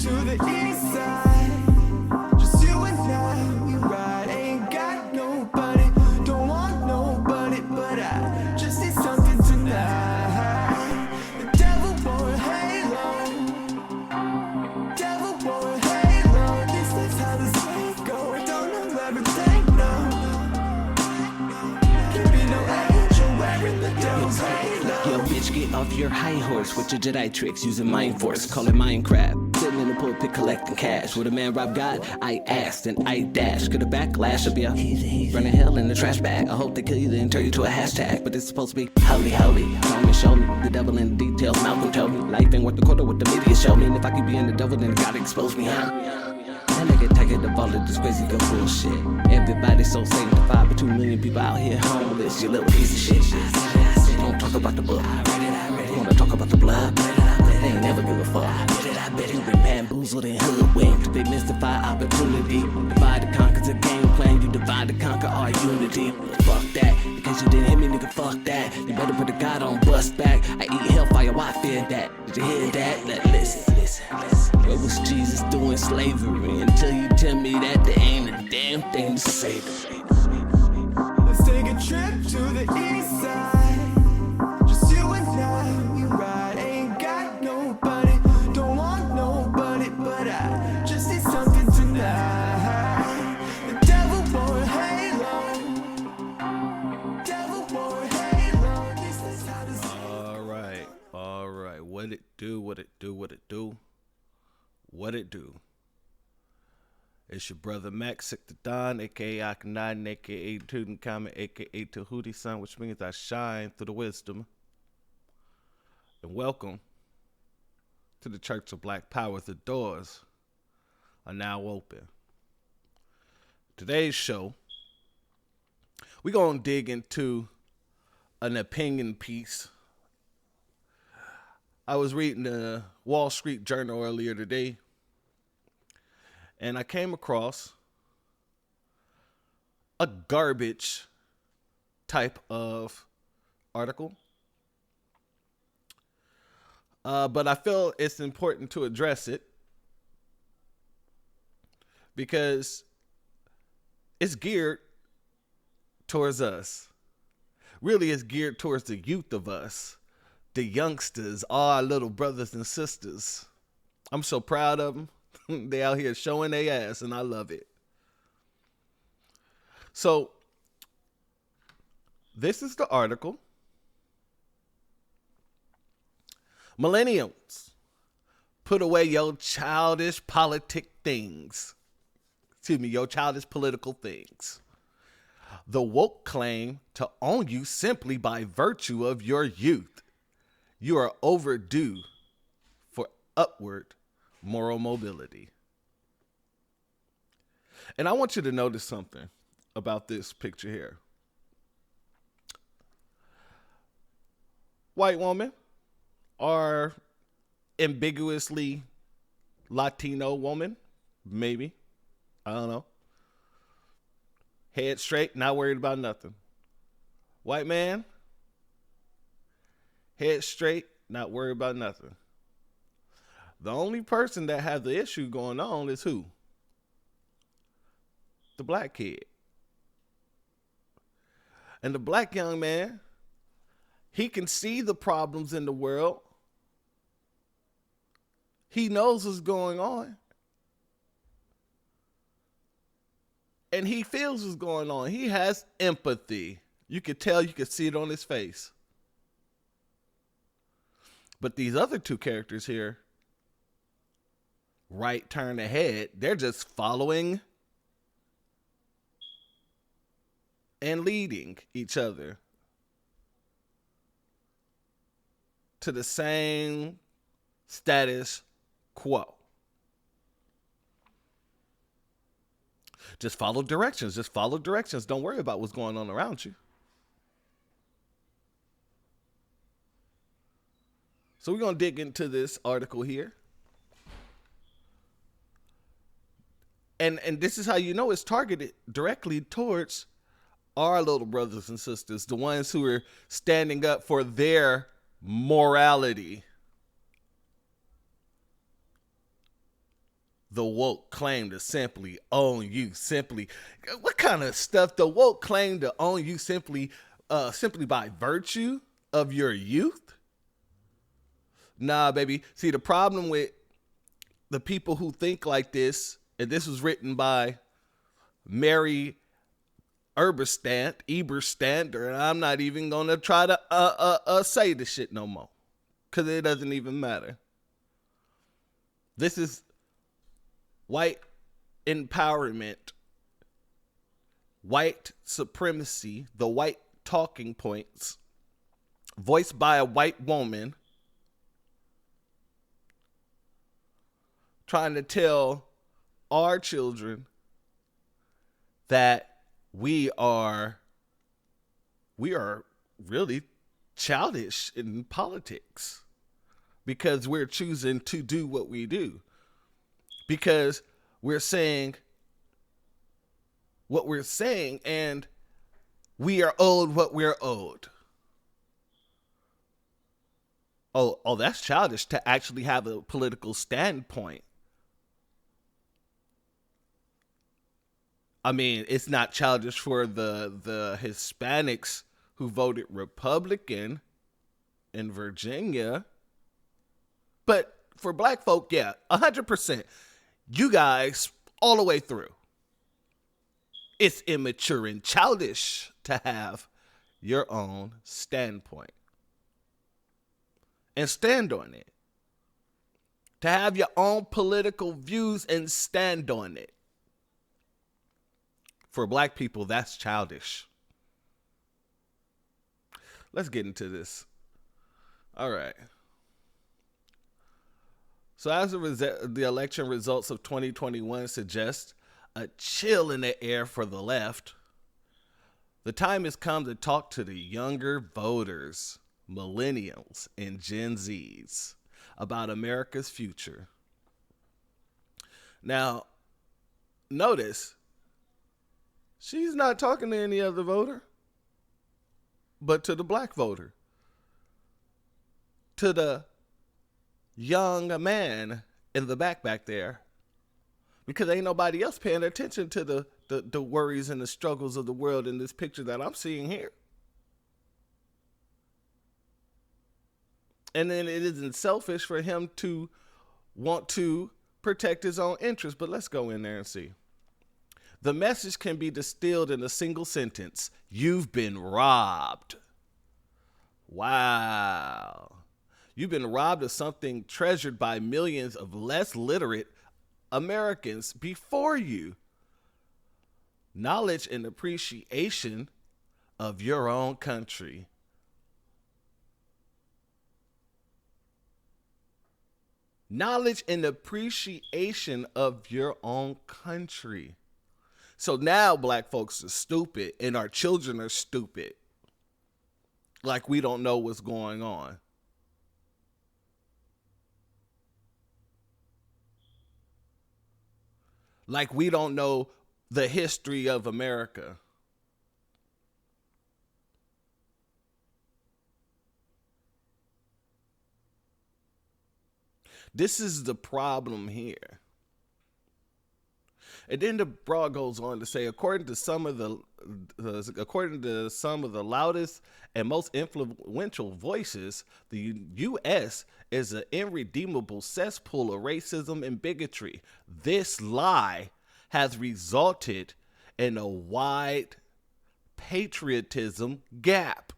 to the east side. Just you and I, we ride. Ain't got nobody, don't want nobody, but I just need something tonight. The devil wore a halo, devil wore a halo. This is how the slave go. I don't know everything, no. Can be no angel wearing the devil's halo. Yo, bitch, get off your high horse with your Jedi tricks using mind force. Call it Minecraft. Sitting in the pulpit collecting cash. What a man rob God, I asked and I dashed. Could a backlash will be a running hell in the trash bag. I hope they kill you then turn you to a hashtag. But it's supposed to be holy, holy. Tell me, show me the devil in the details. Malcolm told me life ain't worth the quarter what the media show me. And if I could be in the devil, then God expose me, huh? That nigga taking the ball of this crazy good bullshit. Everybody so sanctified, but 2 million people out here homeless. You little piece of shit. Don't talk about the book. Wanna talk about the blood? They ain't never give a fuck. You've been bamboozled and hoodwinked. They mystify opportunity. Divide and conquer's a game plan. You divide and conquer our unity. Fuck that. In case you didn't hear me, nigga, fuck that. You better put the God on bust back. I eat hellfire, why fear that? Did you hear that? Listen. What was Jesus doing slavery? Until you tell me that there ain't a damn thing to save him. Let's take a trip to the east side. Just you and I, we ride. Ain't got nobody, don't want nobody, but I just need something tonight. The devil wore a halo, devil wore a halo. This is how this All right. What it do? It's your brother Max Sick the Don, aka Akhenaten, aka Tutankhamun, aka Tahuti son, which means I shine through the wisdom. And welcome to the Church of Black Power. The doors are now open. Today's show, we're going to dig into an opinion piece. I was reading the Wall Street Journal earlier today, and I came across a garbage type of article. But I feel it's important to address it because it's geared towards us. Really, it's geared towards the youth of us, the youngsters, all our little brothers and sisters. I'm so proud of them. They out here showing their ass, and I love it. So, this is the article. Millennials, put away your childish your childish political things. The woke claim to own you simply by virtue of your youth. You are overdue for upward moral mobility. And I want you to notice something about this picture here. White woman or ambiguously Latino woman, maybe. I don't know. Head straight, not worried about nothing. White man, head straight, not worried about nothing. The only person that has the issue going on is who? The black kid. And the black young man, he can see the problems in the world. He knows what's going on. And he feels what's going on. He has empathy. You could tell, you could see it on his face. But these other two characters here, right turn ahead, they're just following and leading each other to the same status quo. Just follow directions. Don't worry about what's going on around you. So we're going to dig into this article here. And this is how you know it's targeted directly towards our little brothers and sisters, the ones who are standing up for their morality. the woke claim to simply own you. What kind of stuff? The woke claim to own you simply by virtue of your youth? Nah, baby. See, the problem with the people who think like this, and this was written by Mary Eberstand, or I'm not even gonna try to say the shit no more, cause it doesn't even matter. This is white empowerment, white supremacy, the white talking points, voiced by a white woman, trying to tell our children that we are really childish in politics because we're choosing to do what we do, because we're saying what we're saying and we are owed what we're owed. Oh, that's childish to actually have a political standpoint. I mean, it's not childish for the Hispanics who voted Republican in Virginia. But for black folk, yeah, 100%. You guys, all the way through. It's immature and childish to have your own standpoint. And stand on it. To have your own political views and stand on it. For black people, that's childish. Let's get into this. All right. So as the election results of 2021 suggest a chill in the air for the left, the time has come to talk to the younger voters, millennials and Gen Zs, about America's future. Now, notice, she's not talking to any other voter, but to the black voter, to the young man in the back there, because ain't nobody else paying attention to the worries and the struggles of the world in this picture that I'm seeing here. And then it isn't selfish for him to want to protect his own interests, but let's go in there and see. The message can be distilled in a single sentence. You've been robbed. Wow. You've been robbed of something treasured by millions of less literate Americans before you. Knowledge and appreciation of your own country. Knowledge and appreciation of your own country. So now black folks are stupid and our children are stupid. Like we don't know what's going on. Like we don't know the history of America. This is the problem here. And then the broad goes on to say, according to some of the loudest and most influential voices, the U.S. is an irredeemable cesspool of racism and bigotry. This lie has resulted in a wide patriotism gap.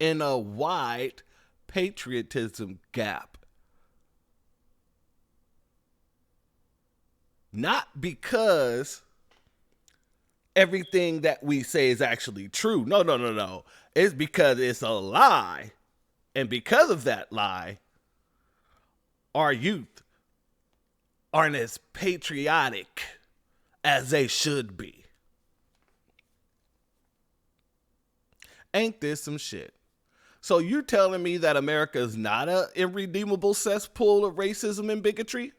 In a wide patriotism gap. Not because everything that we say is actually true. No. It's because it's a lie. And because of that lie, our youth aren't as patriotic as they should be. Ain't this some shit? So you're telling me that America is not an irredeemable cesspool of racism and bigotry?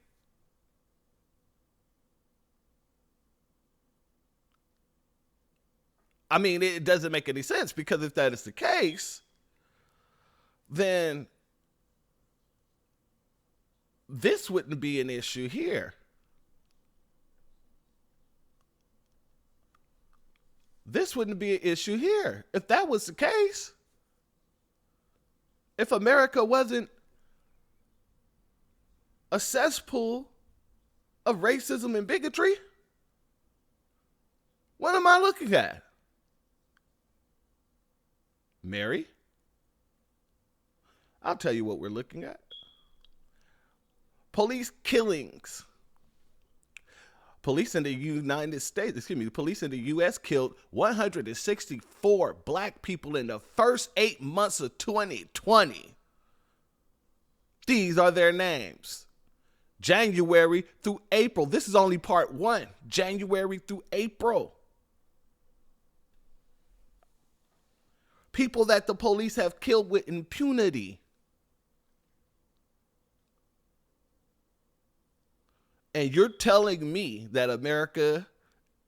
I mean, it doesn't make any sense, because if that is the case, then this wouldn't be an issue here. This wouldn't be an issue here. If that was the case, if America wasn't a cesspool of racism and bigotry, what am I looking at? Mary? I'll tell you what we're looking at. Police killings. Police in the police in the U.S. killed 164 black people in the first 8 months of 2020. These are their names. January through April. This is only part 1. January through April. People that the police have killed with impunity. And you're telling me that America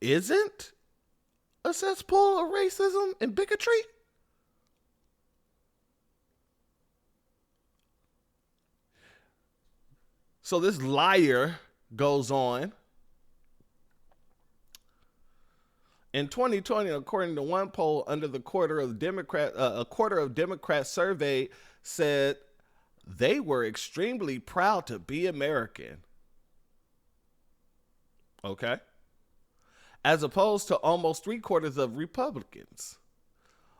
isn't a cesspool of racism and bigotry? So this liar goes on. In 2020, according to one poll, a quarter of Democrats surveyed said they were extremely proud to be American. Okay? As opposed to almost 3/4 of Republicans.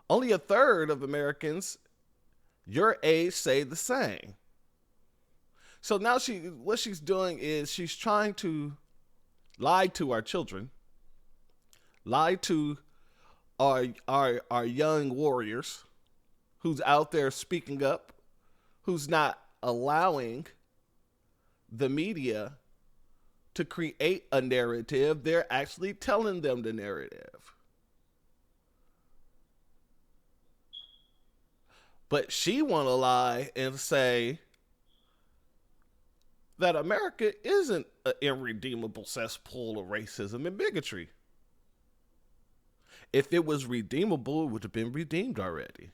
Only a third of Americans your age say the same. So now what she's doing is she's trying to lie to our children, lie to our young warriors who's out there speaking up, who's not allowing the media to create a narrative. They're actually telling them the narrative. But she want to lie and say that America isn't an irredeemable cesspool of racism and bigotry. If it was redeemable, it would have been redeemed already.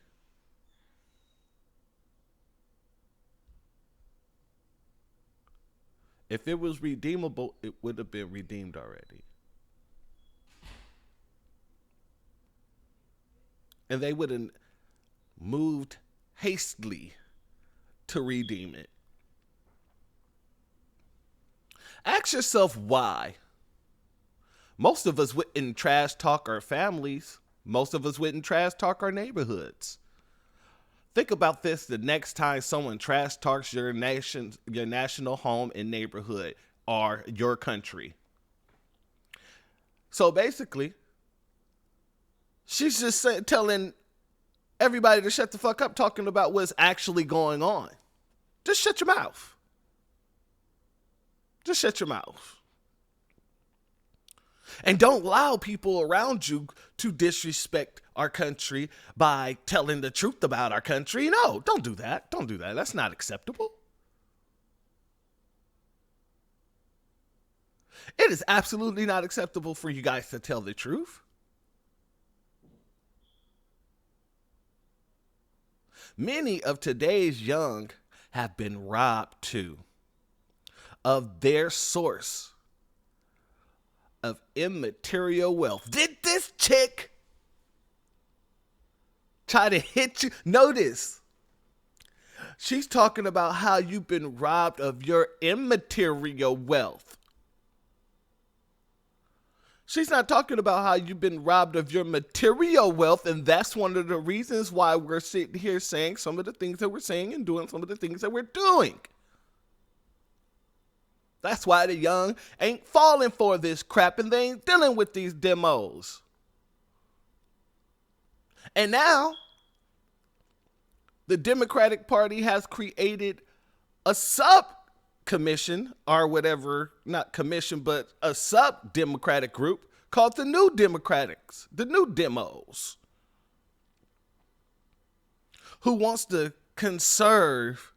If it was redeemable, it would have been redeemed already. And they would have moved hastily to redeem it. Ask yourself why. Most of us wouldn't trash talk our families. Most of us wouldn't trash talk our neighborhoods. Think about this the next time someone trash talks your national home and neighborhood or your country. So basically, she's just telling everybody to shut the fuck up talking about what's actually going on. Just shut your mouth. Just shut your mouth. And don't allow people around you to disrespect our country by telling the truth about our country. No, don't do that. Don't do that. That's not acceptable. It is absolutely not acceptable for you guys to tell the truth. Many of today's young have been robbed too of their source of immaterial wealth. Did this chick try to hit you? Notice, she's talking about how you've been robbed of your immaterial wealth. She's not talking about how you've been robbed of your material wealth, and that's one of the reasons why we're sitting here saying some of the things that we're saying and doing some of the things that we're doing. That's why the young ain't falling for this crap and they ain't dealing with these demos. And now, the Democratic Party has created a sub-commission, or whatever, not commission, but a sub-democratic group called the New Democrats, the New Demos, who wants to conserve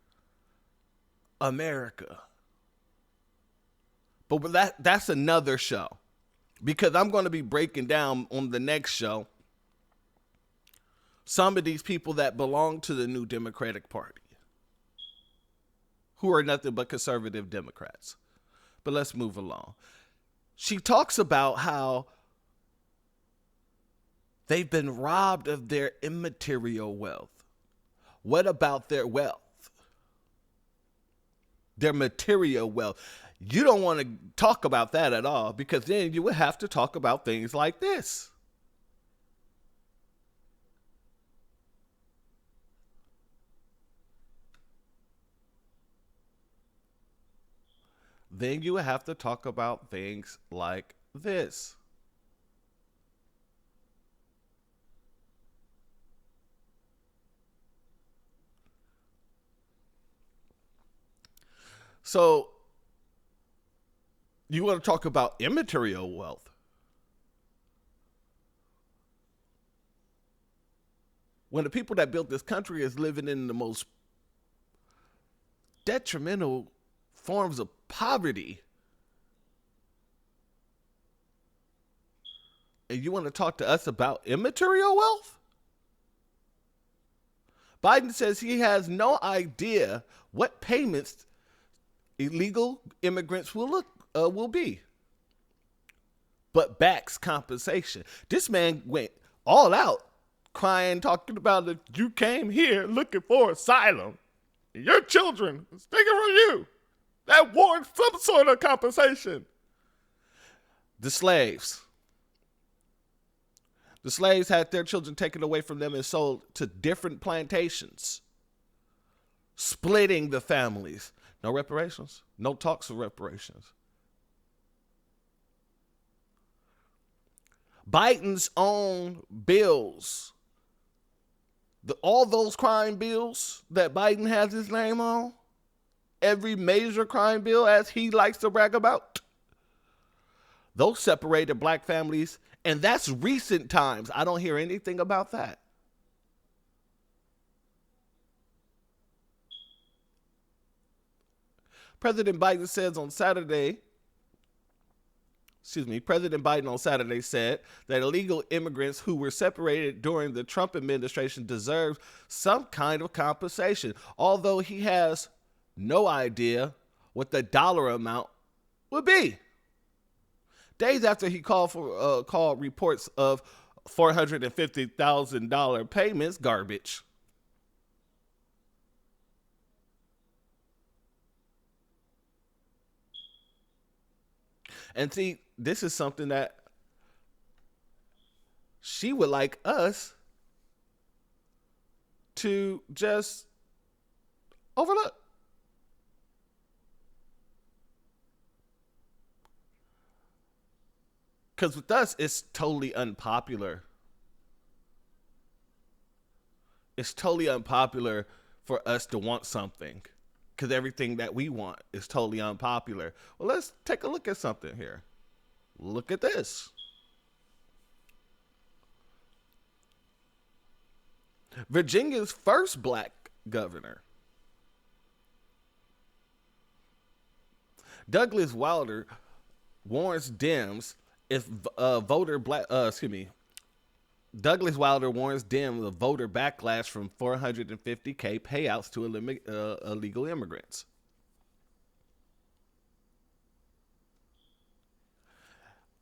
America. But that's another show, because I'm going to be breaking down on the next show some of these people that belong to the New Democratic Party who are nothing but conservative Democrats. But let's move along. She talks about how they've been robbed of their immaterial wealth. What about their wealth? Their material wealth. You don't want to talk about that at all, because then you would have to talk about things like this. Then you would have to talk about things like this. So, you want to talk about immaterial wealth. When the people that built this country is living in the most detrimental forms of poverty, and you want to talk to us about immaterial wealth? Biden says he has no idea what payments illegal immigrants will be, but backs compensation. This man went all out, crying, talking about that you came here looking for asylum. Your children is taken from you. That warrants some sort of compensation. The slaves had their children taken away from them and sold to different plantations, splitting the families. No reparations. No talks of reparations. Biden's own bills, all those crime bills that Biden has his name on, every major crime bill, as he likes to brag about, those separated black families, and that's recent times. I don't hear anything about that. President Biden on Saturday said that illegal immigrants who were separated during the Trump administration deserve some kind of compensation, although he has no idea what the dollar amount would be. Days after he called reports of $450,000 payments garbage. And see, this is something that she would like us to just overlook. Because with us, it's totally unpopular. It's totally unpopular for us to want something, because everything that we want is totally unpopular. Well, let's take a look at something here. Look at this. Virginia's first black governor, Douglas Wilder, warns Dems Douglas Wilder warns Dems of voter backlash from 450K payouts to illegal immigrants.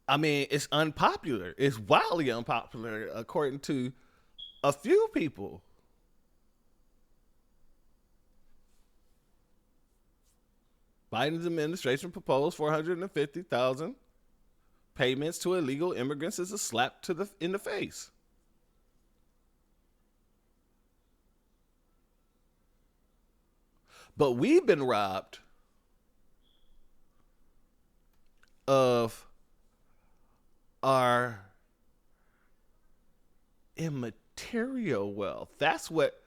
I mean, it's unpopular. It's wildly unpopular, according to a few people. Biden's administration proposed 450,000 payments to illegal immigrants as a slap in the face. But we've been robbed of our immaterial wealth. That's what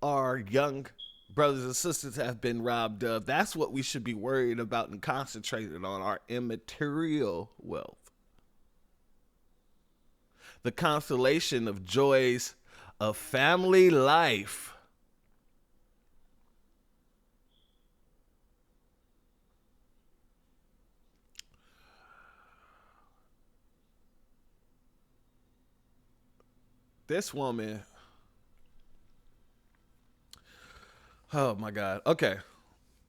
our young brothers and sisters have been robbed of. That's what we should be worried about and concentrating on, our immaterial wealth. The consolation of joys of family life. This woman, oh my God. Okay.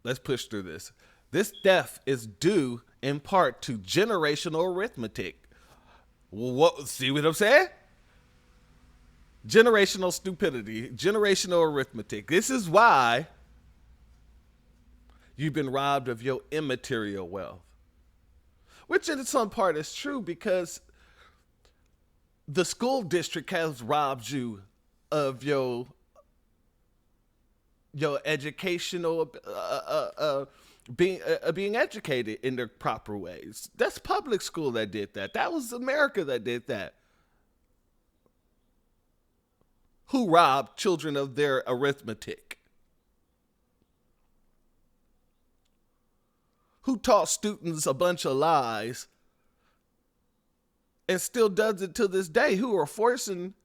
Let's push through this. This death is due in part to generational arithmetic. What? See what I'm saying? Generational stupidity, generational arithmetic. This is why you've been robbed of your immaterial wealth. Which in some part is true because the school district has robbed you of your educational being educated in the proper ways. That's public school that did that. That was America that did that. Who robbed children of their arithmetic? Who taught students a bunch of lies and still does it to this day? Who are forcing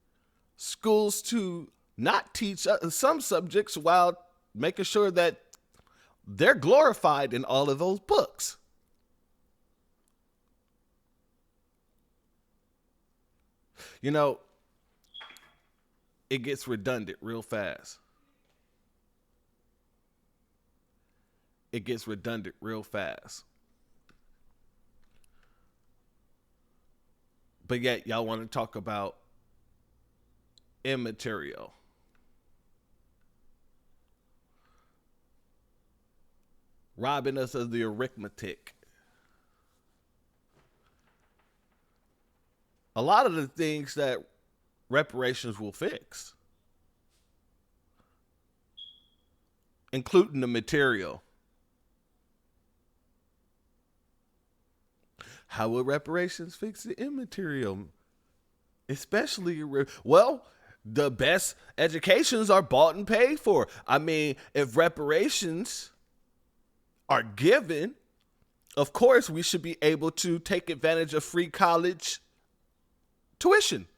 schools to not teach some subjects while making sure that they're glorified in all of those books. You know, it gets redundant real fast. It gets redundant real fast. But yet y'all want to talk about immaterial. Robbing us of the arithmetic. A lot of the things that reparations will fix, including the material. How will reparations fix the immaterial? Especially, well, the best educations are bought and paid for. I mean, if reparations are given, of course, we should be able to take advantage of free college tuition.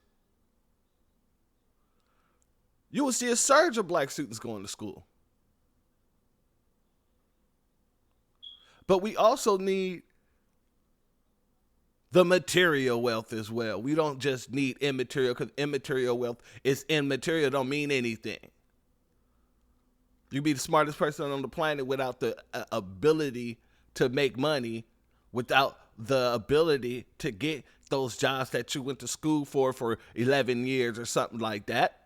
You will see a surge of black students going to school. But we also need the material wealth as well. We don't just need immaterial, because immaterial wealth is immaterial, don't mean anything. You be the smartest person on the planet without the ability to make money, without the ability to get those jobs that you went to school for 11 years or something like that.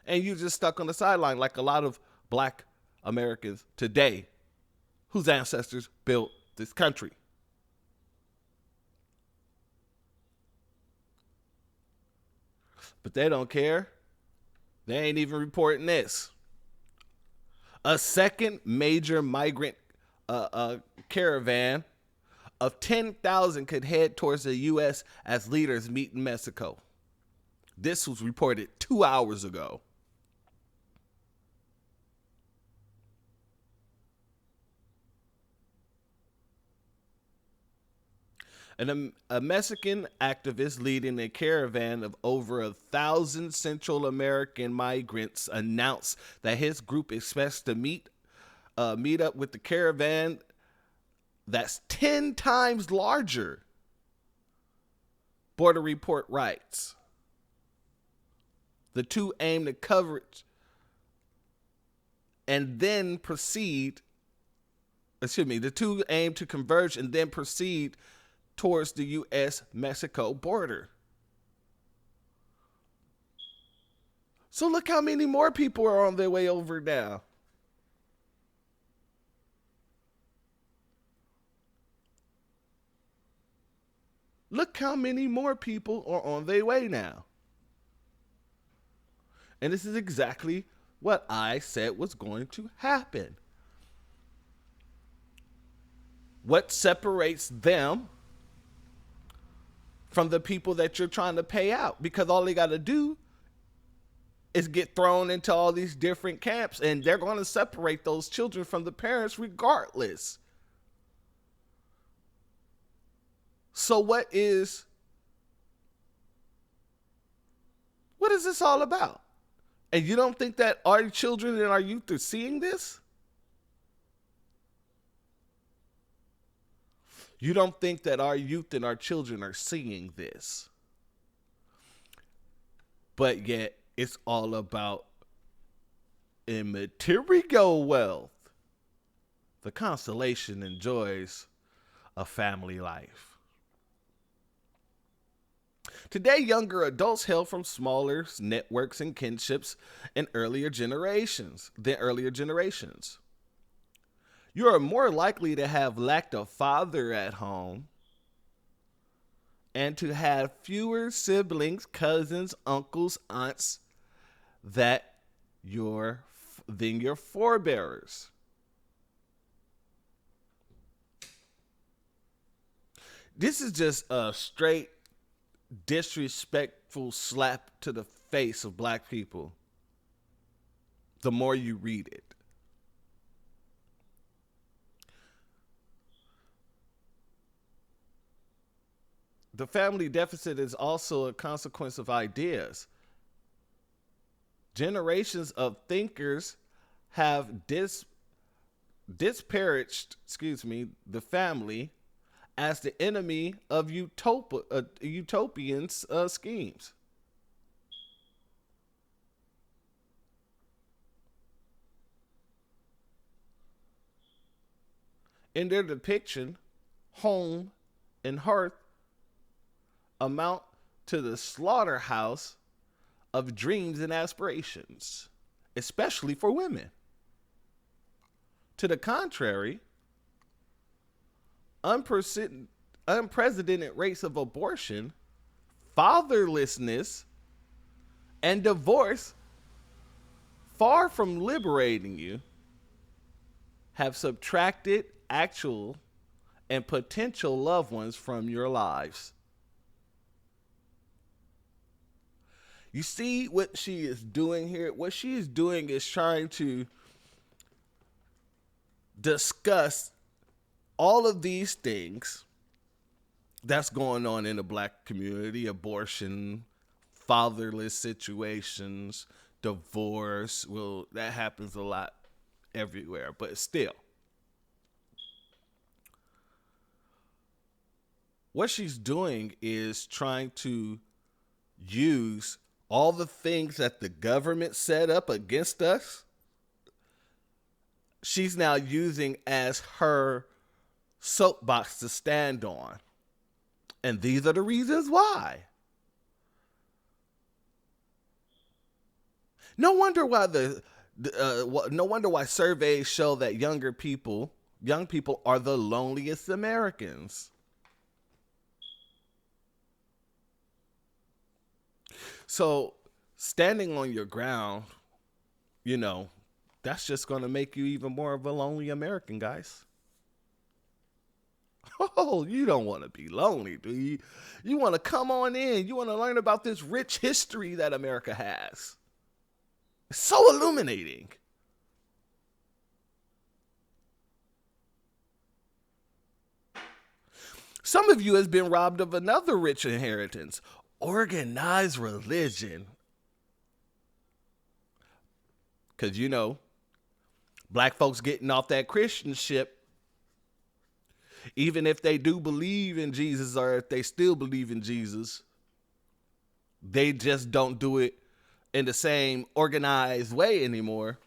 And you just stuck on the sideline like a lot of black Americans today whose ancestors built this country. But they don't care. They ain't even reporting this. A second major migrant caravan of 10,000 could head towards the U.S. as leaders meet in Mexico. This was reported 2 hours ago. And a Mexican activist leading a caravan of over 1,000 Central American migrants announced that his group expects to meet up with the caravan that's 10 times larger. Border Report writes. The two aim to coverage and then proceed. The two aim to converge and then proceed towards the U.S.-Mexico border. So look how many more people are on their way over now. Look how many more people are on their way now. And this is exactly what I said was going to happen. What separates them from the people that you're trying to pay out? Because all they got to do is get thrown into all these different camps, and they're going to separate those children from the parents regardless. So what is this all about? And you don't think that our children and our youth are seeing this? You don't think that our youth and our children are seeing this? But yet it's all about in material wealth, the consolation and joys of family life. Today, younger adults hail from smaller networks and kinships than earlier generations. You are more likely to have lacked a father at home and to have fewer siblings, cousins, uncles, aunts than your forebears. This is just a straight disrespectful slap to the face of black people the more you read it. The family deficit is also a consequence of ideas. Generations of thinkers have disparaged, the family as the enemy of utopians schemes. In their depiction, home and hearth amount to the slaughterhouse of dreams and aspirations, especially for women. To the contrary, unprecedented rates of abortion, fatherlessness, and divorce, far from liberating you, have subtracted actual and potential loved ones from your lives. You see what she is doing here? What she is doing is trying to discuss all of these things that's going on in the black community: abortion, fatherless situations, divorce. Well, that happens a lot everywhere, but still. What she's doing is trying to use all the things that the government set up against us. She's now using as her soapbox to stand on. And these are the reasons why. No wonder why no wonder why surveys show that young people are the loneliest Americans. So standing on your ground, that's just going to make you even more of a lonely American, guys. Oh, you don't want to be lonely, do you? You want to come on in. You want to learn about this rich history that America has. It's so illuminating. Some of you has been robbed of another rich inheritance: organized religion. Because, black folks getting off that Christian ship, even if they do believe in Jesus, or if they still believe in Jesus, they just don't do it in the same organized way anymore.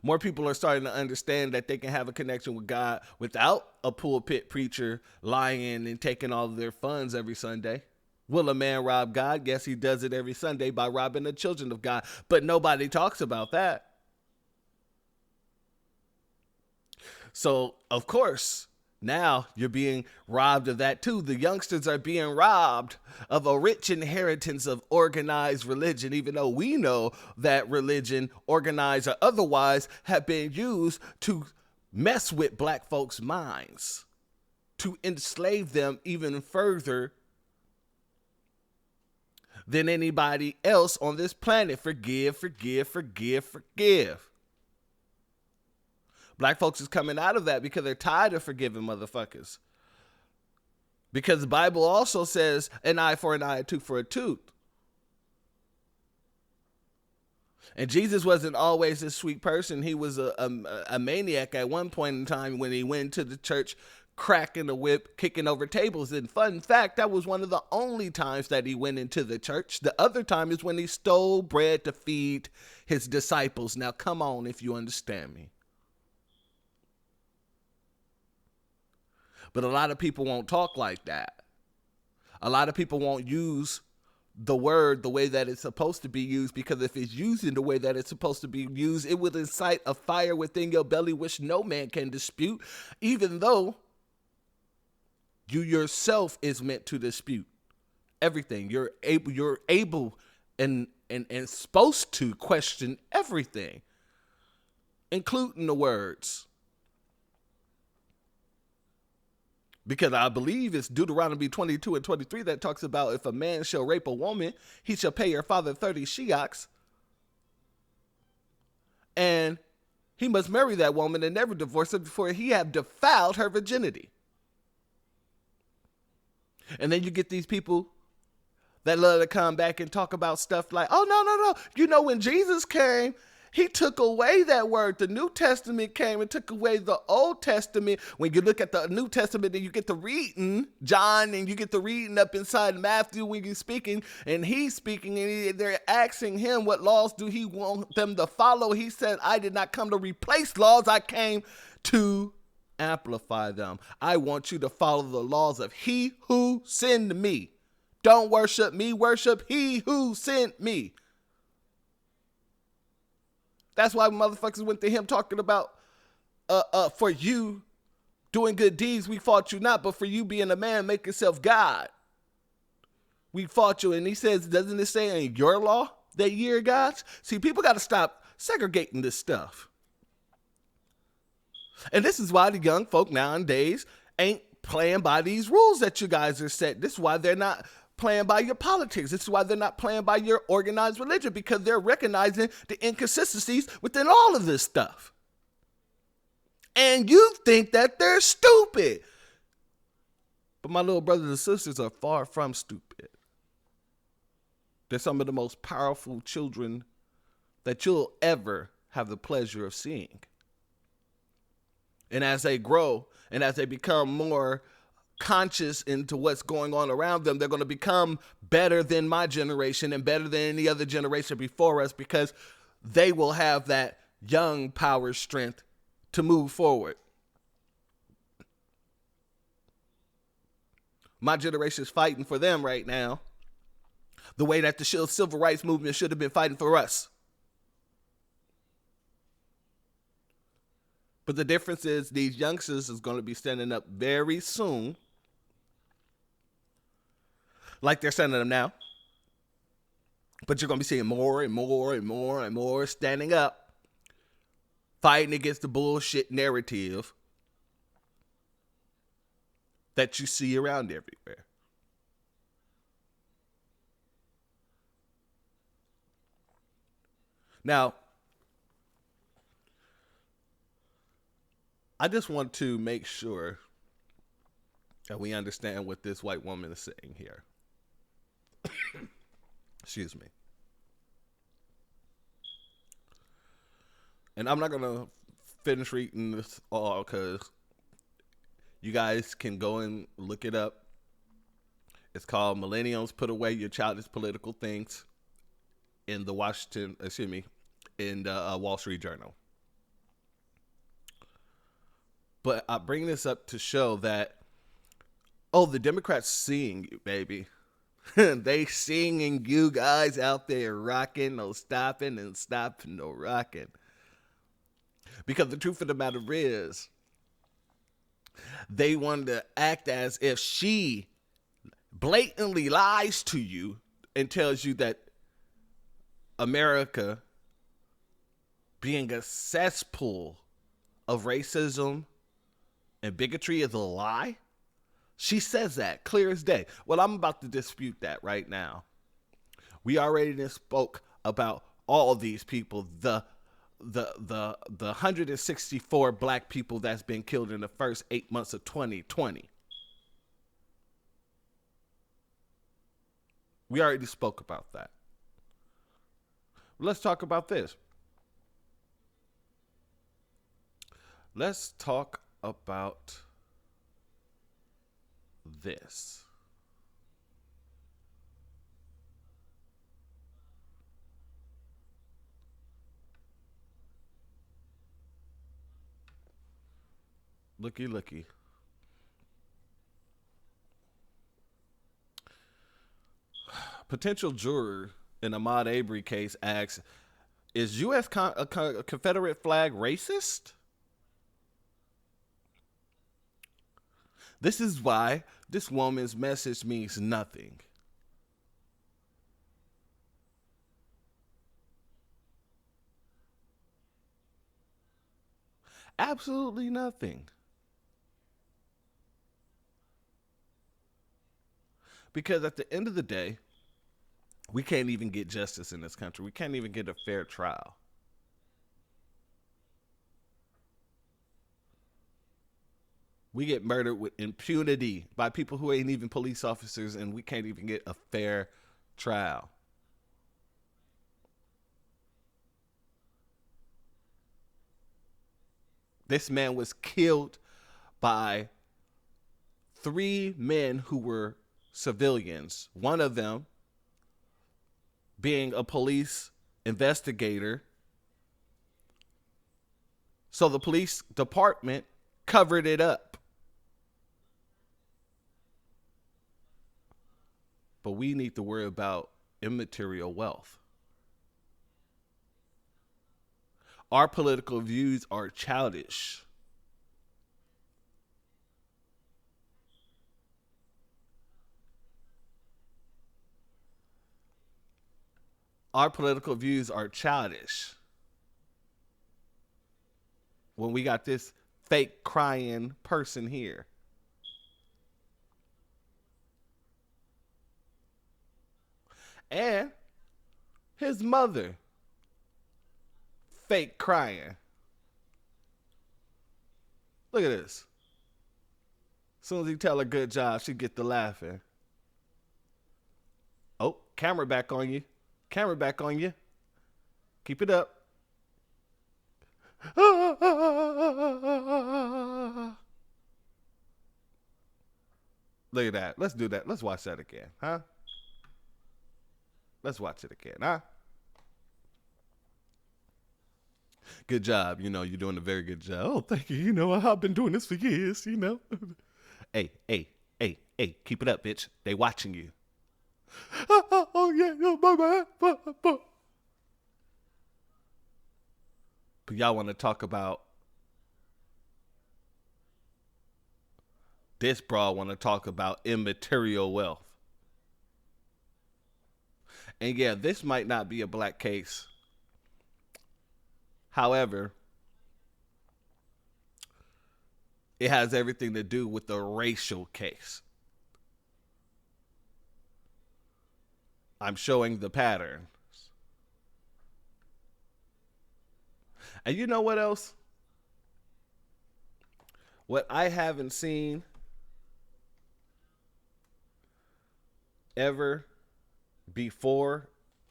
More people are starting to understand that they can have a connection with God without a pulpit preacher lying and taking all of their funds every Sunday. Will a man rob God? Yes, he does it every Sunday by robbing the children of God. But nobody talks about that. So, of course, now you're being robbed of that too. The youngsters are being robbed of a rich inheritance of organized religion, even though we know that religion, organized or otherwise, have been used to mess with black folks' minds, to enslave them even further than anybody else on this planet. Forgive, forgive, forgive, forgive. Black folks is coming out of that because they're tired of forgiving motherfuckers. Because the Bible also says an eye for an eye, a tooth for a tooth. And Jesus wasn't always this sweet person. He was a maniac at one point in time when he went to the church cracking the whip, kicking over tables. And fun fact, that was one of the only times that he went into the church. The other time is when he stole bread to feed his disciples. Now, come on, if you understand me. But a lot of people won't talk like that. A lot of people won't use the word the way that it's supposed to be used, because if it's used in the way that it's supposed to be used, it will incite a fire within your belly which no man can dispute, even though you yourself is meant to dispute everything. You're able and supposed to question everything, including the words. Because I believe it's Deuteronomy 22 and 23 that talks about, if a man shall rape a woman, he shall pay her father 30 sheoks. And he must marry that woman and never divorce her before he have defiled her virginity. And then you get these people that love to come back and talk about stuff like, oh, no. You know, when Jesus came, he took away that word. The New Testament came and took away the Old Testament. When you look at the New Testament, then you get the reading, John, and you get the reading up inside Matthew when you're speaking, and he's speaking, and they're asking him what laws do he want them to follow. He said, I did not come to replace laws. I came to amplify them. I want you to follow the laws of he who sent me. Don't worship me, worship he who sent me. That's why motherfuckers went to him talking about, for you doing good deeds, we fought you not, but for you being a man, make yourself God. We fought you. And he says, doesn't it say in your law that you're gods? See, people got to stop segregating this stuff. And this is why the young folk nowadays ain't playing by these rules that you guys are set. This is why they're not playing by your politics. This is why they're not playing by your organized religion, because they're recognizing the inconsistencies within all of this stuff. And you think that they're stupid. But my little brothers and sisters are far from stupid. They're some of the most powerful children that you'll ever have the pleasure of seeing. And as they grow and as they become more conscious into what's going on around them, they're going to become better than my generation and better than any other generation before us, because they will have that young power strength to move forward. My generation is fighting for them right now, the way that the civil rights movement should have been fighting for us. But the difference is these youngsters is going to be standing up very soon, like they're standing up now. But you're going to be seeing more and more and more and more standing up, fighting against the bullshit narrative that you see around everywhere. Now, I just want to make sure that we understand what this white woman is saying here. Excuse me. And I'm not going to finish reading this all because you guys can go and look it up. It's called Millennials Put Away Your Childish Political Things in the Wall Street Journal. But I bring this up to show that, the Democrats seeing you, baby. They seeing you guys out there rocking, no stopping and stopping, no rocking. Because the truth of the matter is, they want to act as if she blatantly lies to you and tells you that America being a cesspool of racism and bigotry is a lie. She says that clear as day. Well, I'm about to dispute that right now. We already just spoke about all these people, the 164 black people that's been killed in the first 8 months of 2020. We already spoke about that. Let's talk about this. Let's talk about this. Looky, looky. Potential juror in Ahmaud Arbery case asks, is U.S. Confederate flag racist? This is why this woman's message means nothing. Absolutely nothing. Because at the end of the day, we can't even get justice in this country. We can't even get a fair trial. We get murdered with impunity by people who ain't even police officers, and we can't even get a fair trial. This man was killed by 3 men who were civilians. One of them being a police investigator. So the police department covered it up. But we need to worry about immaterial wealth. Our political views are childish. Our political views are childish. When we got this fake crying person here. And his mother fake crying. Look at this. As soon as he tell her good job, she get to laughing. Oh, camera back on you. Camera back on you. Keep it up. Look at that. Let's do that. Let's watch that again, huh? Let's watch it again, huh? Good job. You know, you're doing a very good job. Oh, thank you. You know, I've been doing this for years, you know. Hey, keep it up, bitch. They watching you. Oh, yeah, my bad. But y'all want to talk about this broad want to talk about immaterial wealth. And yeah, this might not be a black case. However, it has everything to do with the racial case. I'm showing the patterns. And you know what else? What I haven't seen ever before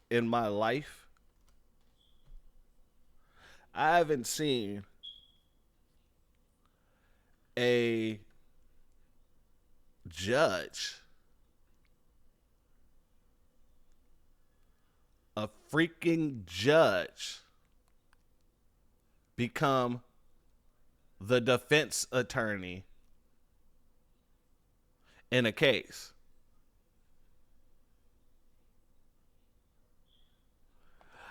in my life, I haven't seen a judge, a freaking judge, become the defense attorney in a case.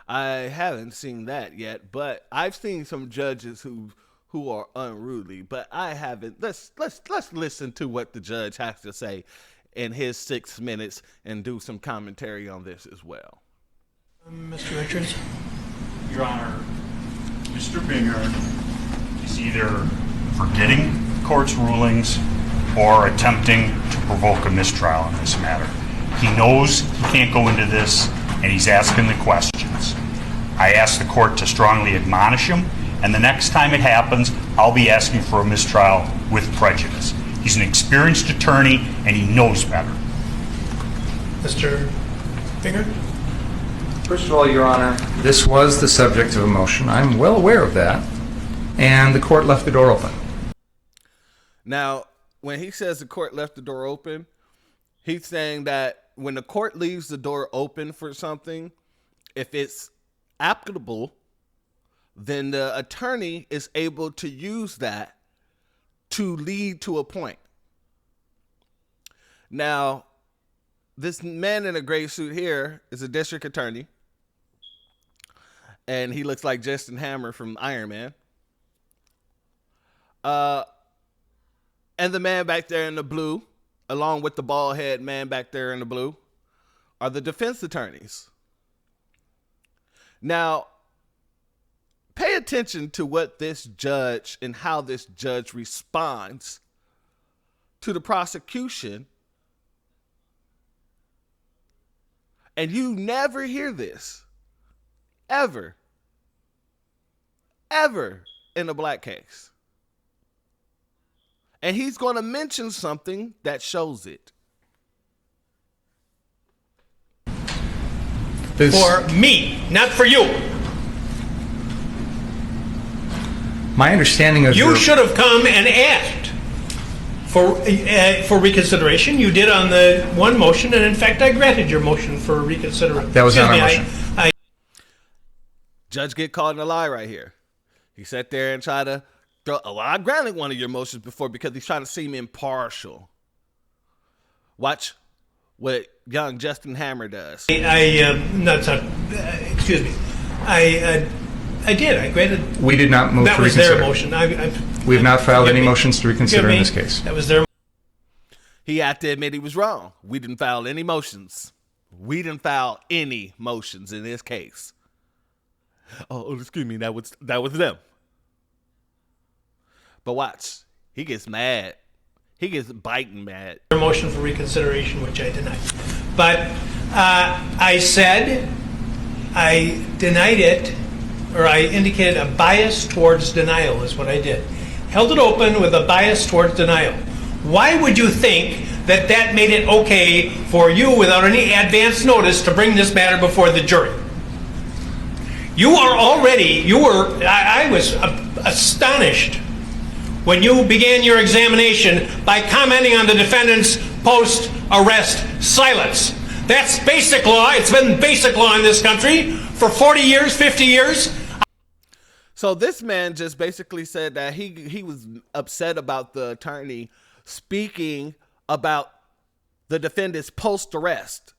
I haven't seen that yet, but I've seen some judges who are unruly, but I haven't. Let's listen to what the judge has to say in his 6 minutes and do some commentary on this as well. Mr. Richards? Your Honor, Mr. Binger is either forgetting the court's rulings or attempting to provoke a mistrial in this matter. He knows he can't go into this, and he's asking the questions. I asked the court to strongly admonish him, and the next time it happens, I'll be asking for a mistrial with prejudice. He's an experienced attorney, and he knows better. Mr. Binger? First of all, Your Honor, this was the subject of a motion. I'm well aware of that, and the court left the door open. Now, when he says the court left the door open, he's saying that when the court leaves the door open for something, if it's applicable, then the attorney is able to use that to lead to a point. Now, this man in a gray suit here is a district attorney, and he looks like Justin Hammer from Iron Man. And the man back there in the blue, along with the bald head man back there in the blue, are the defense attorneys. Now, pay attention to what this judge and how this judge responds to the prosecution. And you never hear this, ever in a black case. And he's going to mention something that shows it. For me, not for you. My understanding of You should have come and asked for reconsideration. You did on the one motion, and in fact, I granted your motion for reconsideration. That was not our motion. Judge get caught in a lie right here. He sat there and tried to throw, well, I granted one of your motions before because he's trying to seem impartial. Watch what young Justin Hammer does. Excuse me. I did. I granted. We did not move that to was reconsider. Their motion. We have not filed any me. motions to reconsider in this case. That was their. He had to admit he was wrong. We didn't file any motions. We didn't file any motions in this case. Oh, excuse me. That was them. But watch, he gets mad. He gets biting mad. Their motion for reconsideration, which I denied. But I said I denied it, or I indicated a bias towards denial is what I did. Held it open with a bias towards denial. Why would you think that that made it okay for you, without any advance notice, to bring this matter before the jury? I was astonished when you began your examination by commenting on the defendant's post-arrest silence. That's basic law. It's been basic law in this country for 40 years, 50 years. So this man just basically said that he was upset about the attorney speaking about the defendant's post-arrest.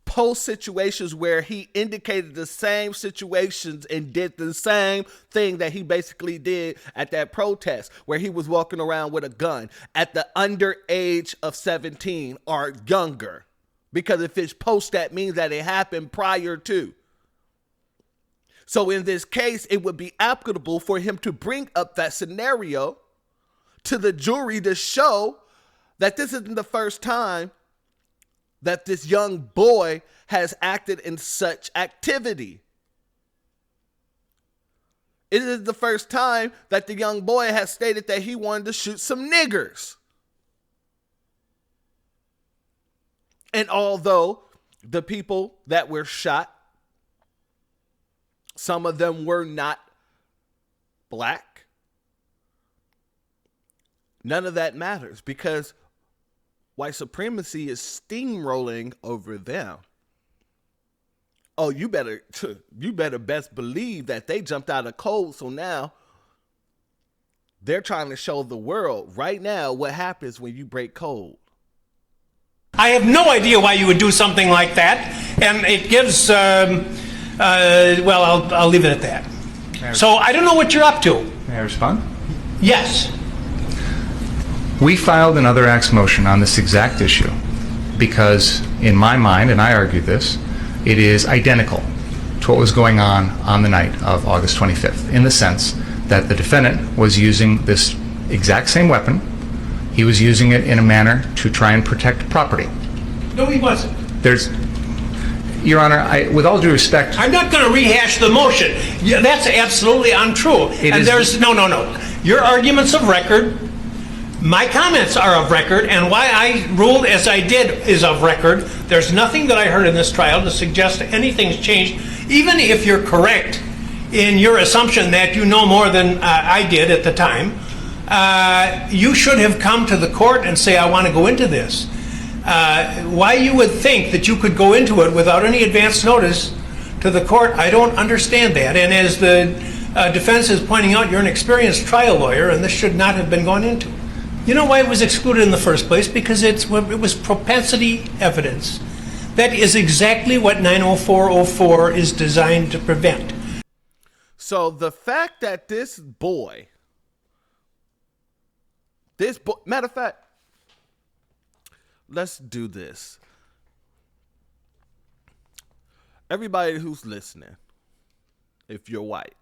Post situations where he indicated the same situations and did the same thing that he basically did at that protest where he was walking around with a gun at the underage of 17 or younger. Because if it's post, that means that it happened prior to. So in this case, it would be applicable for him to bring up that scenario to the jury to show that this isn't the first time that this young boy has acted in such activity. It is the first time that the young boy has stated that he wanted to shoot some niggers. And although the people that were shot, some of them were not black, none of that matters because white supremacy is steamrolling over them. Oh, you better best believe that they jumped out of code. So now they're trying to show the world right now what happens when you break code. I have no idea why you would do something like that, and it gives. I'll leave it at that. So I don't know what you're up to. May I respond? Yes. We filed an other acts motion on this exact issue because, in my mind, and I argued this, it is identical to what was going on the night of August 25th, in the sense that the defendant was using this exact same weapon. He was using it in a manner to try and protect property. No, he wasn't. Your Honor, with all due respect, I'm not going to rehash the motion. Yeah, that's absolutely untrue. No. Your arguments of record, my comments are of record, and why I ruled as I did is of record. There's nothing that I heard in this trial to suggest anything's changed, even if you're correct in your assumption that you know more than I did at the time. you should have come to the court and say, I want to go into this. Why you would think that you could go into it without any advance notice to the court, I don't understand that. And as the defense is pointing out, you're an experienced trial lawyer, and this should not have been gone into. You know why it was excluded in the first place? Because it was propensity evidence. That is exactly what 90404 is designed to prevent. So the fact that this boy, matter of fact, let's do this. Everybody who's listening, if you're white,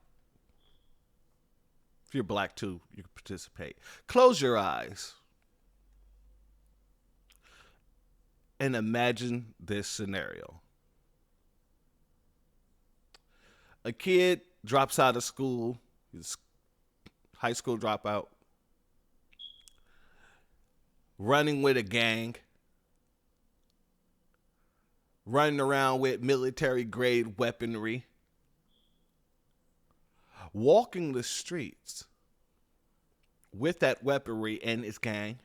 if you're black too, you can participate. Close your eyes and imagine this scenario. A kid drops out of school, he's high school dropout, running with a gang, running around with military-grade weaponry, walking the streets with that weaponry and his gang.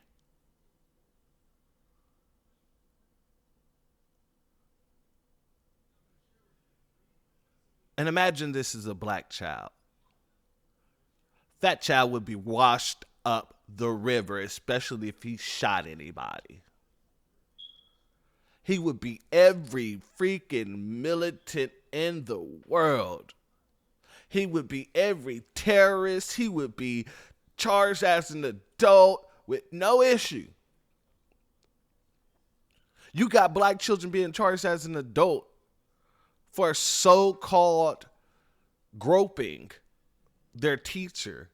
And imagine this is a black child. That child would be washed up the river, especially if he shot anybody. He would be every freaking militant in the world. He would be every terrorist. He would be charged as an adult with no issue. You got black children being charged as an adult for so-called groping their teacher.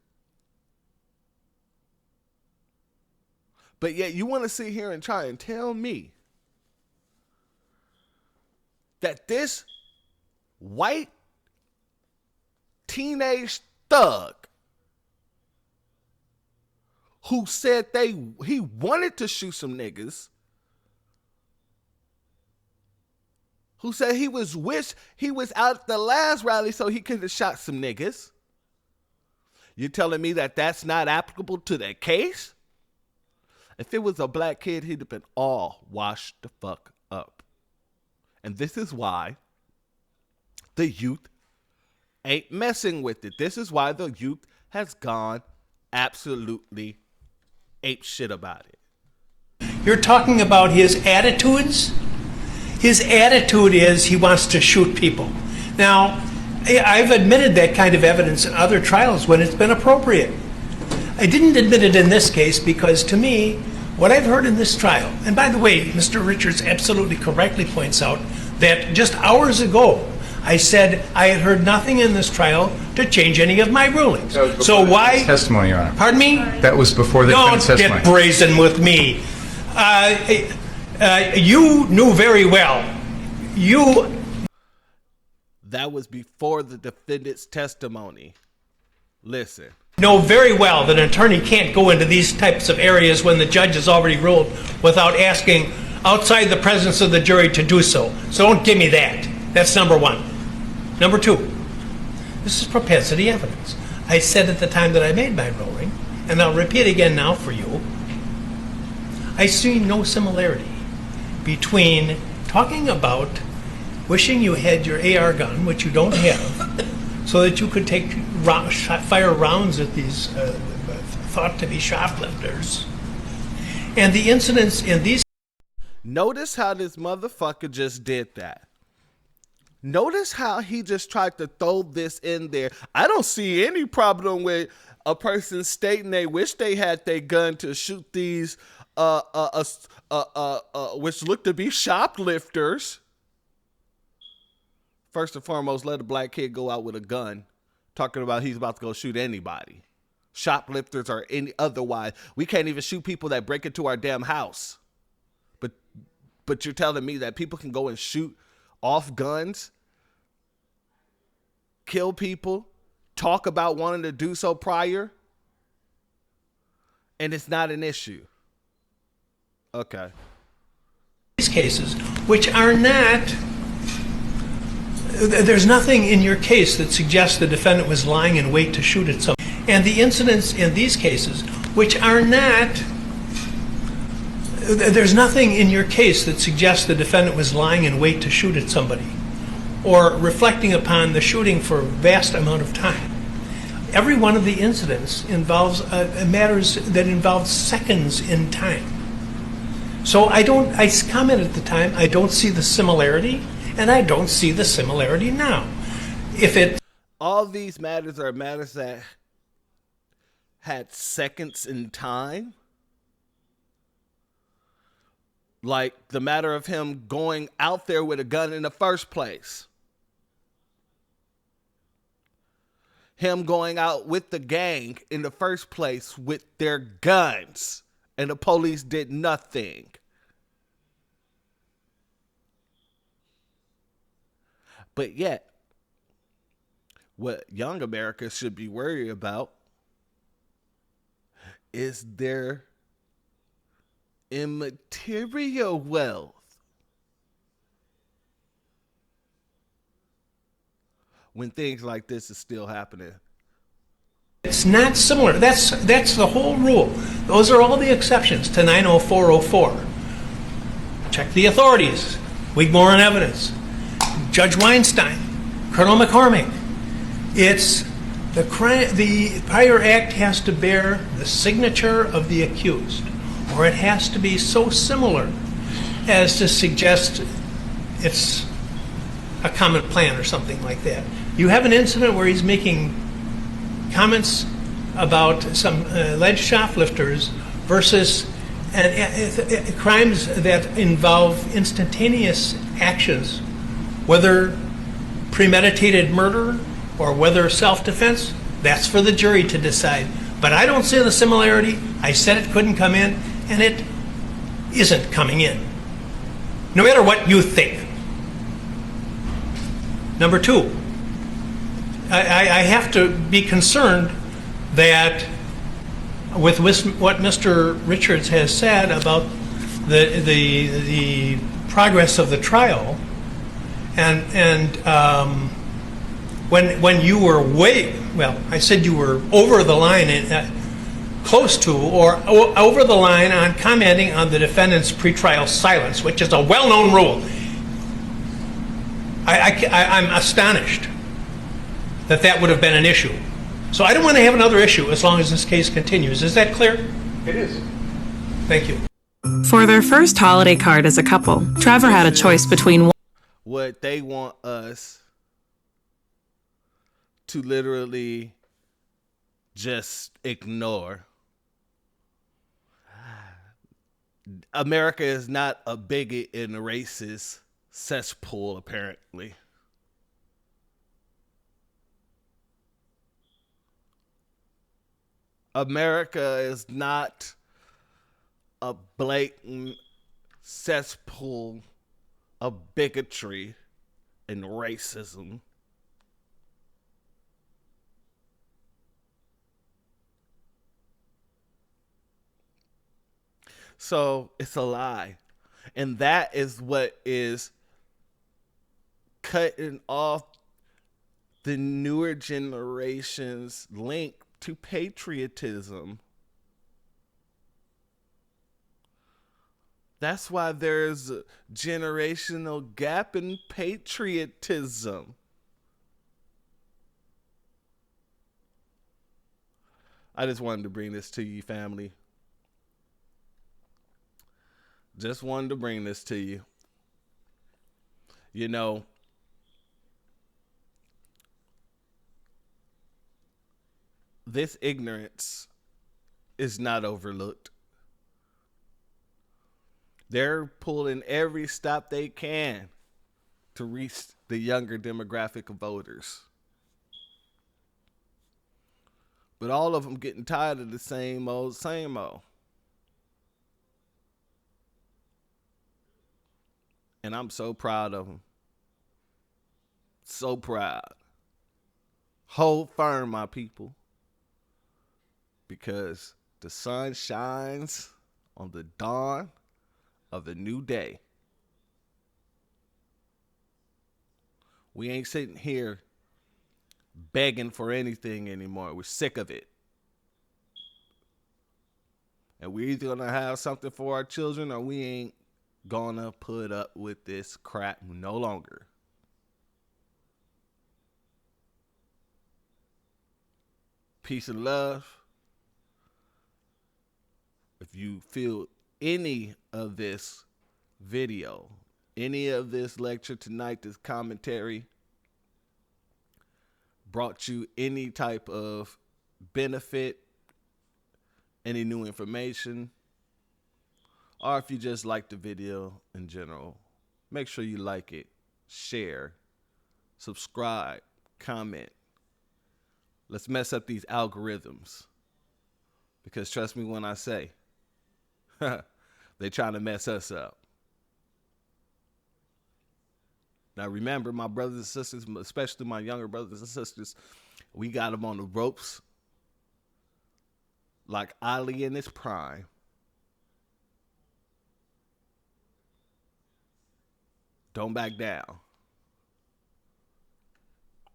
But yet you want to sit here and try and tell me that this white teenage thug who said he wanted to shoot some niggas, who said he was out at the last rally so he could have shot some niggas. You're telling me that that's not applicable to that case? If it was a black kid, he'd have been all washed the fuck up. And this is why the youth ain't messing with it. This is why the youth has gone absolutely ape shit about it. You're talking about his attitudes? His attitude is he wants to shoot people. Now, I've admitted that kind of evidence in other trials when it's been appropriate. I didn't admit it in this case because, to me, what I've heard in this trial, and by the way, Mr. Richards absolutely correctly points out that just hours ago, I said I had heard nothing in this trial to change any of my rulings. So why? Testimony, Your Honor. Pardon me? That was before the defense Don't testimony. get brazen with me. You knew very well. That was before the defendant's testimony. Listen. Know very well that an attorney can't go into these types of areas when the judge has already ruled without asking outside the presence of the jury to do so. So don't give me that. That's number one. Number two, this is propensity evidence. I said at the time that I made my ruling, and I'll repeat again now for you, I see no similarity between talking about wishing you had your AR gun, which you don't have, so that you could fire rounds at these thought to be shoplifters, and the incidents in these. Notice how this motherfucker just did that. Notice how he just tried to throw this in there. I don't see any problem with a person stating they wish they had their gun to shoot these which look to be shoplifters. First and foremost, let a black kid go out with a gun talking about he's about to go shoot anybody. Shoplifters or any otherwise. We can't even shoot people that break into our damn house. But you're telling me that people can go and shoot off guns, kill people, talk about wanting to do so prior, and it's not an issue. Okay. These cases, which are not, there's nothing in your case that suggests the defendant was lying in wait to shoot at someone. And the incidents in these cases, which are not, there's nothing in your case that suggests the defendant was lying in wait to shoot at somebody or reflecting upon the shooting for a vast amount of time. Every one of the incidents involves matters that involve seconds in time. So I commented at the time, I don't see the similarity, and I don't see the similarity now. All these matters are matters that had seconds in time. Like the matter of him going out there with a gun in the first place. Him going out with the gang in the first place with their guns, and the police did nothing. But yet, what young America should be worried about is their immaterial wealth. When things like this is still happening. It's not similar. That's the whole rule. Those are all the exceptions to 90404. Check the authorities. Wigmore and evidence. Judge Weinstein. Colonel McCormick. It's the prior act has to bear the signature of the accused, or it has to be so similar as to suggest it's a common plan or something like that. You have an incident where he's making comments about some alleged shoplifters versus crimes that involve instantaneous actions, whether premeditated murder or whether self-defense. That's for the jury to decide. But I don't see the similarity. I said it couldn't come in, and it isn't coming in, no matter what you think. Number two, I have to be concerned that with what Mr. Richards has said about the progress of the trial, and when you were I said you were over the line, close to or over the line on commenting on the defendant's pretrial silence, which is a well-known rule. I'm astonished that would have been an issue. So I don't want to have another issue as long as this case continues. Is that clear? It is. Thank you. For their first holiday card as a couple, Trevor had a choice between What they want us to literally just ignore. America is not a bigot and a racist cesspool, apparently. America is not a blatant cesspool of bigotry and racism. So it's a lie. And that is what is cutting off the newer generation's link to patriotism. That's why there's a generational gap in patriotism. I just wanted to bring this to you, family. Just wanted to bring this to you. You know, this ignorance is not overlooked. They're pulling every stop they can to reach the younger demographic of voters. But all of them getting tired of the same old, same old. And I'm so proud of them. So proud. Hold firm, my people. Because the sun shines on the dawn of the new day. We ain't sitting here begging for anything anymore. We're sick of it. And we're either gonna have something for our children or we ain't gonna put up with this crap no longer. Peace and love. If you feel any of this video, any of this lecture tonight, this commentary brought you any type of benefit, any new information, or if you just like the video in general, make sure you like it, share, subscribe, comment. Let's mess up these algorithms. Because trust me when I say, they're trying to mess us up. Now remember, my brothers and sisters, especially my younger brothers and sisters, we got them on the ropes like Ali in his prime. Don't back down.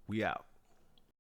We out.